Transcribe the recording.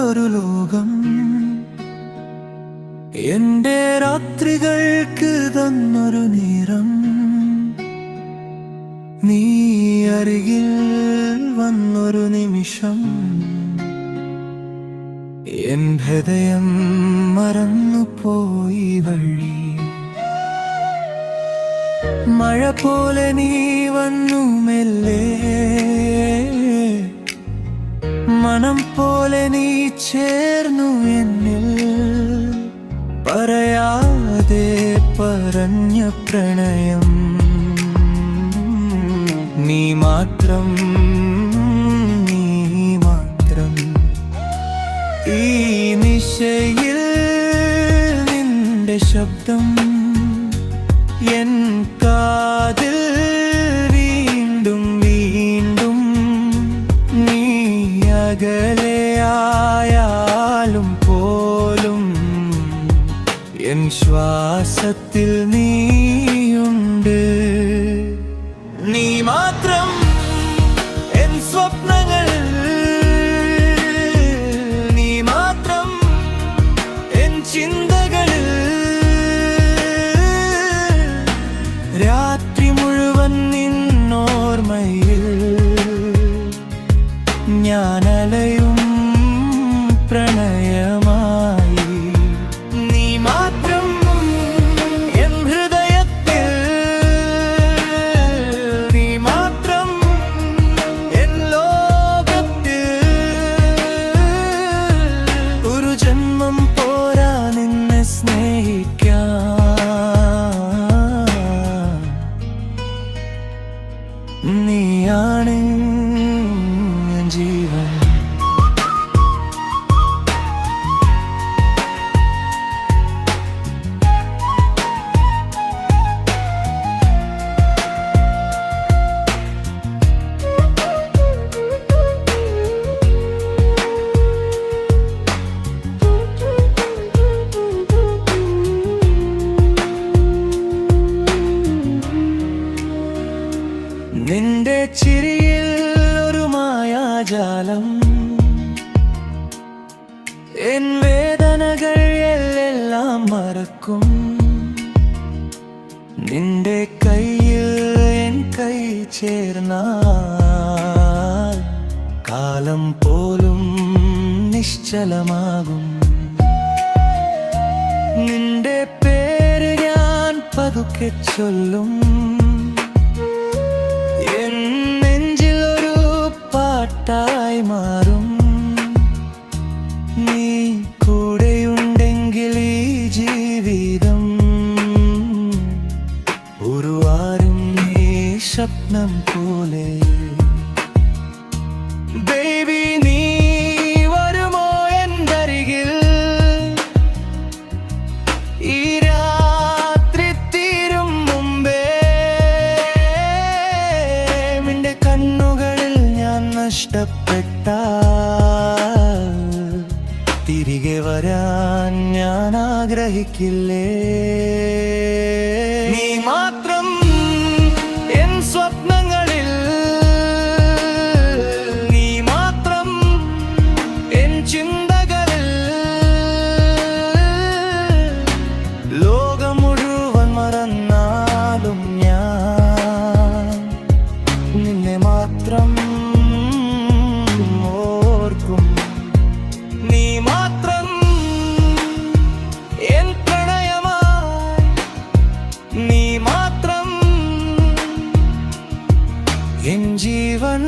ഒരു ലോകം എന്റെ രാത്രികൾക്ക് തന്നൊരു നേരം നീ അരികിൽ വന്നൊരു നിമിഷം എൻ ഹൃദയം മറന്നുപോയി വഴി മഴ പോലെ നീ വന്നു മെല്ലെ മനം പോലെ നീ ചേർന്നു എന്നിൽ പറയാതെ പറഞ്ഞ പ്രണയം നീ മാത്രം നീ മാത്രം ഈ നിശയിൽ നിന്റെ ശബ്ദം എൻ കാതിൽ വീണ്ടും വീണ്ടും നീ അകലെയായാലും പോലും എൻ ശ്വാസത്തിൽ നീയുണ്ട് നീ മാത്രം എൻ സ്വപ്നങ്ങൾ നീ മാത്രം എൻ ചിന്തകൾ രാത്രി മുഴുവൻ നിന്നോർമ്മയിൽ ഞാൻ അലയും പ്രണയമായി നീ മാത്രം എൻ ഹൃദയത്തിൽ നീ മാത്രം എൻ ലോകത്തിൽ ഒരു ജന്മം പോരാ നിന്നെ സ്നേഹിക്കാൻ നീയാണ് ജീവൻ നിന്റെ ചിരിയിൽ ഒരു മായാജാലം എൻ വേദനകൾ എല്ലാം മറക്കും നിന്റെ കയ്യിൽ എൻ കൈ ചേർന്നാൽ കാലം പോലും നിശ്ചലമാകും നിന്റെ പേര് ഞാൻ പതുക്കെ ചൊല്ലും പാട്ടായി മാറും നീ കൂടെയുണ്ടെങ്കിൽ ഈ ജീവിതം ഉരുവാരും നീ സ്വപ്നം പോലെ ബേബി നീ വരുമോ എന്തരികിൽ ഈ രാത്രി തീരും മുമ്പേ നിന്റെ കണ്ണുകളിൽ നഷ്ടപ്പെട്ടാൽ തിരികെ വരാൻ ഞാൻ ആഗ്രഹിക്കില്ലേ നീ മാത്രം എൻ സ്വപ്നങ്ങളിൽ നീ മാത്രം എൻ ചിന്തകളിൽ ലോകം മുഴുവൻ മറന്നാലും ഞാൻ നിന്നെ മാത്രം നീ മാത്രം എൻ പ്രണയമായി നീ മാത്രം എൻ ജീവൻ